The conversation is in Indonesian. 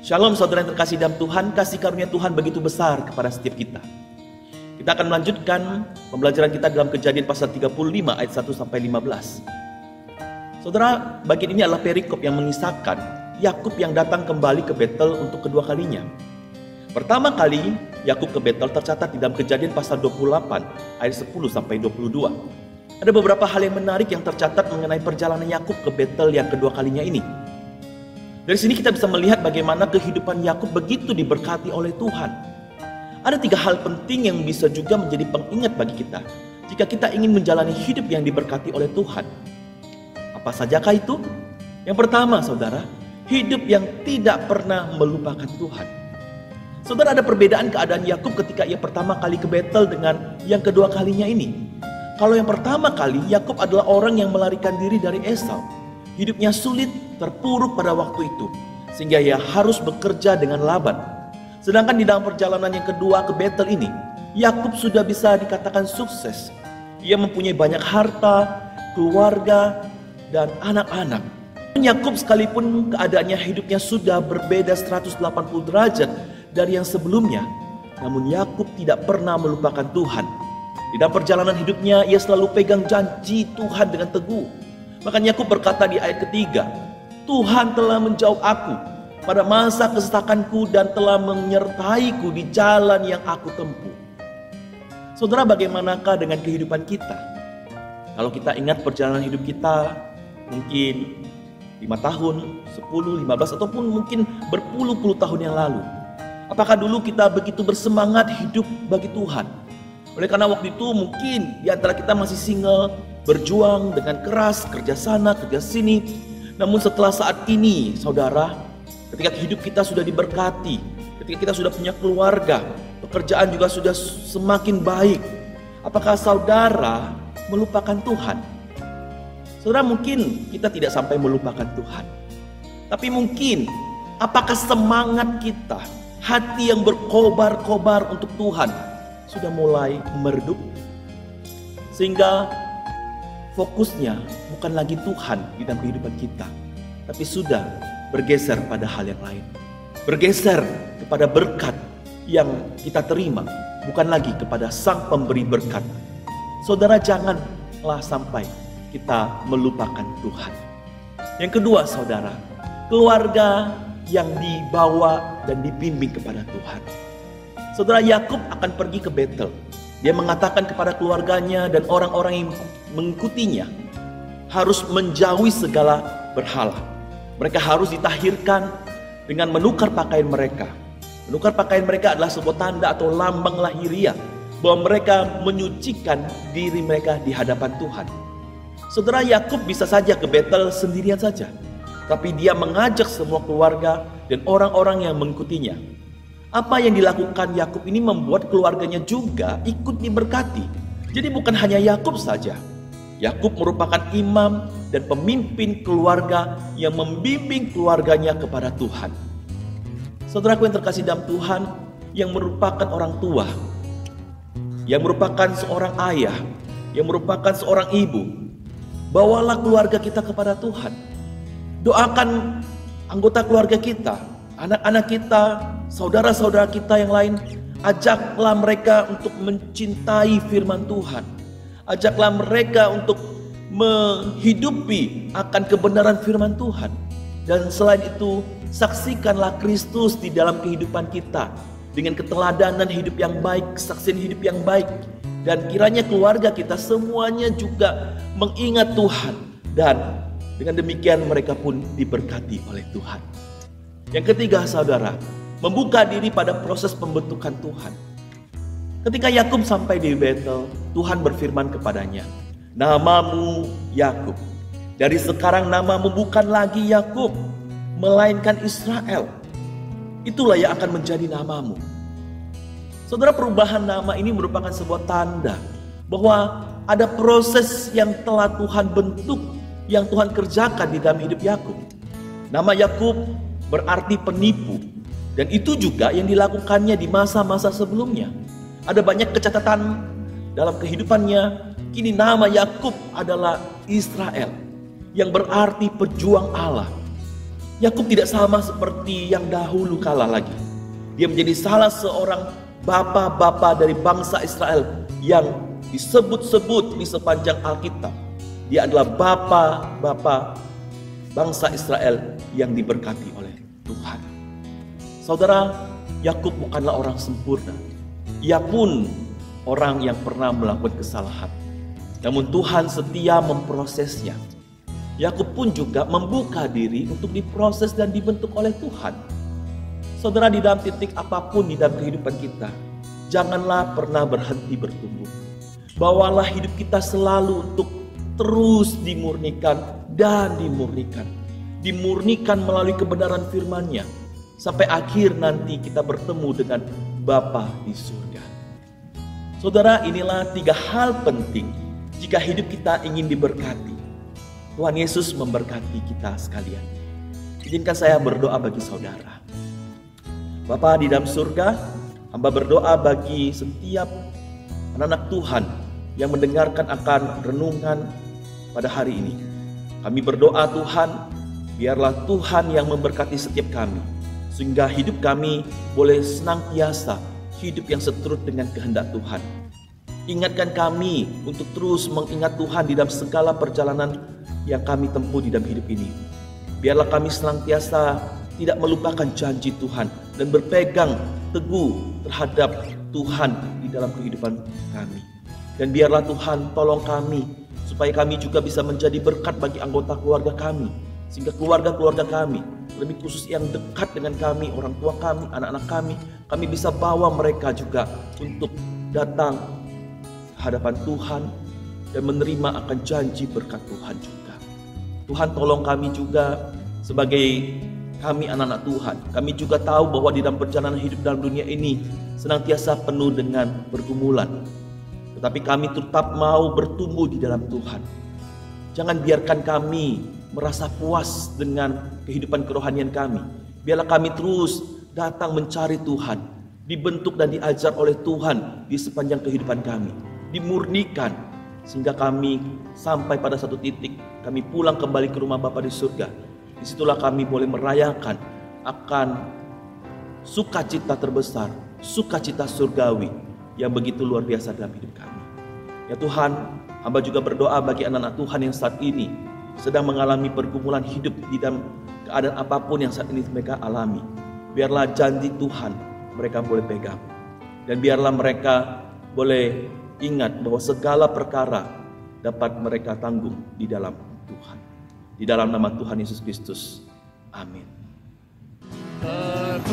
Shalom saudara yang terkasih dalam Tuhan, kasih karunia Tuhan begitu besar kepada setiap kita. Kita akan melanjutkan pembelajaran kita dalam Kejadian pasal 35 ayat 1 sampai 15. Saudara, bagian ini adalah perikop yang mengisahkan Yakub yang datang kembali ke Betel untuk kedua kalinya. Pertama kali Yakub ke Betel tercatat di dalam Kejadian pasal 28 ayat 10 sampai 22. Ada beberapa hal yang menarik yang tercatat mengenai perjalanan Yakub ke Betel yang kedua kalinya ini. Dari sini kita bisa melihat bagaimana kehidupan Yakub begitu diberkati oleh Tuhan. Ada 3 hal penting yang bisa juga menjadi pengingat bagi kita jika kita ingin menjalani hidup yang diberkati oleh Tuhan. Apa sajakah itu? Yang pertama, saudara, hidup yang tidak pernah melupakan Tuhan. Saudara, ada perbedaan keadaan Yakub ketika ia pertama kali ke Betel dengan yang kedua kalinya ini. Kalau yang pertama kali, Yakub adalah orang yang melarikan diri dari Esau. Hidupnya sulit, terpuruk pada waktu itu, sehingga ia harus bekerja dengan Laban. Sedangkan di dalam perjalanan yang kedua ke Betel ini, Yakub sudah bisa dikatakan sukses. Ia mempunyai banyak harta, keluarga, dan anak-anak. Yakub sekalipun keadaannya hidupnya sudah berbeda 180 derajat dari yang sebelumnya, namun Yakub tidak pernah melupakan Tuhan. Di dalam perjalanan hidupnya, ia selalu pegang janji Tuhan dengan teguh. Makanya Yakub berkata di ayat ketiga, Tuhan telah menjauh aku pada masa kesesakanku dan telah menyertaiku di jalan yang aku tempuh. Saudara, bagaimanakah dengan kehidupan kita? Kalau kita ingat perjalanan hidup kita, mungkin 5 tahun, 10, 15, ataupun mungkin berpuluh-puluh tahun yang lalu. Apakah dulu kita begitu bersemangat hidup bagi Tuhan? Oleh karena waktu itu mungkin di antara kita masih single, berjuang dengan keras, kerja sana, kerja sini. Namun setelah saat ini, saudara, ketika hidup kita sudah diberkati, ketika kita sudah punya keluarga, pekerjaan juga sudah semakin baik, apakah saudara melupakan Tuhan? Saudara, mungkin kita tidak sampai melupakan Tuhan, tapi mungkin apakah semangat kita, hati yang berkobar-kobar untuk Tuhan sudah mulai meredup, sehingga fokusnya bukan lagi Tuhan di dalam kehidupan kita, tapi sudah bergeser pada hal yang lain. Bergeser kepada berkat yang kita terima, bukan lagi kepada Sang Pemberi berkat. Saudara, janganlah sampai kita melupakan Tuhan. Yang kedua, saudara, keluarga yang dibawa dan dibimbing kepada Tuhan. Saudara, Yakub akan pergi ke Betel. Dia mengatakan kepada keluarganya dan orang-orang yang mengikutinya harus menjauhi segala berhala. Mereka harus ditahirkan dengan menukar pakaian mereka. Menukar pakaian mereka adalah sebuah tanda atau lambang lahiriah bahwa mereka menyucikan diri mereka di hadapan Tuhan. Saudara, Yakub bisa saja ke Betel sendirian saja, tapi dia mengajak semua keluarga dan orang-orang yang mengikutinya. Apa yang dilakukan Yakub ini membuat keluarganya juga ikut diberkati. Jadi bukan hanya Yakub saja. Yakub merupakan imam dan pemimpin keluarga yang membimbing keluarganya kepada Tuhan. Saudaraku yang terkasih dalam Tuhan, yang merupakan orang tua, yang merupakan seorang ayah, yang merupakan seorang ibu, bawalah keluarga kita kepada Tuhan. Doakan anggota keluarga kita, anak-anak kita, saudara-saudara kita yang lain. Ajaklah mereka untuk mencintai firman Tuhan. Ajaklah mereka untuk menghidupi akan kebenaran firman Tuhan. Dan selain itu, saksikanlah Kristus di dalam kehidupan kita dengan keteladanan hidup yang baik, kesaksian hidup yang baik. Dan kiranya keluarga kita semuanya juga mengingat Tuhan. Dan dengan demikian mereka pun diberkati oleh Tuhan. Yang ketiga, saudara, membuka diri pada proses pembentukan Tuhan. Ketika Yakub sampai di Betel, Tuhan berfirman kepadanya, "Namamu Yakub. Dari sekarang namamu bukan lagi Yakub, melainkan Israel. Itulah yang akan menjadi namamu." Saudara, perubahan nama ini merupakan sebuah tanda bahwa ada proses yang telah Tuhan bentuk, yang Tuhan kerjakan di dalam hidup Yakub. Nama Yakub berarti penipu, dan itu juga yang dilakukannya di masa-masa sebelumnya. Ada banyak kecatatan dalam kehidupannya. Kini nama Yakub adalah Israel, yang berarti pejuang Allah. Yakub tidak sama seperti yang dahulu kala lagi. Dia menjadi salah seorang bapa-bapa dari bangsa Israel yang disebut-sebut di sepanjang Alkitab. Dia adalah bapa-bapa bangsa Israel yang diberkati oleh Tuhan. Saudara, Yakub bukanlah orang sempurna. Ia pun orang yang pernah melakukan kesalahan. Namun Tuhan setia memprosesnya. Yakub pun juga membuka diri untuk diproses dan dibentuk oleh Tuhan. Saudara, di dalam titik apapun di dalam kehidupan kita, janganlah pernah berhenti bertumbuh. Bawalah hidup kita selalu untuk terus dimurnikan dan dimurnikan. Dimurnikan melalui kebenaran firman-Nya. Sampai akhir nanti kita bertemu dengan Bapa di surga. Saudara, inilah 3 hal penting jika hidup kita ingin diberkati. Tuhan Yesus memberkati kita sekalian. Izinkan saya berdoa bagi saudara. Bapa di dalam surga, hamba berdoa bagi setiap anak-anak Tuhan yang mendengarkan akan renungan pada hari ini. Kami berdoa Tuhan, biarlah Tuhan yang memberkati setiap kami, sehingga hidup kami boleh senantiasa hidup yang seturut dengan kehendak Tuhan. Ingatkan kami untuk terus mengingat Tuhan di dalam segala perjalanan yang kami tempuh di dalam hidup ini. Biarlah kami senantiasa tidak melupakan janji Tuhan dan berpegang teguh terhadap Tuhan di dalam kehidupan kami. Dan biarlah Tuhan tolong kami supaya kami juga bisa menjadi berkat bagi anggota keluarga kami, sehingga keluarga-keluarga kami, lebih khusus yang dekat dengan kami, orang tua kami, anak-anak kami bisa bawa mereka juga untuk datang hadapan Tuhan dan menerima akan janji berkat Tuhan juga. Tuhan tolong kami juga sebagai kami anak-anak Tuhan. Kami juga tahu bahwa di dalam perjalanan hidup dalam dunia ini senantiasa penuh dengan pergumulan. Tetapi kami tetap mau bertumbuh di dalam Tuhan. Jangan biarkan kami merasa puas dengan kehidupan kerohanian kami. Biarlah kami terus datang mencari Tuhan, dibentuk dan diajar oleh Tuhan di sepanjang kehidupan kami, dimurnikan sehingga kami sampai pada satu titik kami pulang kembali ke rumah Bapa di surga. Disitulah kami boleh merayakan akan sukacita terbesar, sukacita surgawi yang begitu luar biasa dalam hidup kami. Ya Tuhan, hamba juga berdoa bagi anak-anak Tuhan yang saat ini sedang mengalami pergumulan hidup di dalam keadaan apapun yang saat ini mereka alami. Biarlah janji Tuhan mereka boleh pegang. Dan biarlah mereka boleh ingat bahwa segala perkara dapat mereka tanggung di dalam Tuhan. Di dalam nama Tuhan Yesus Kristus. Amin. Terpujilah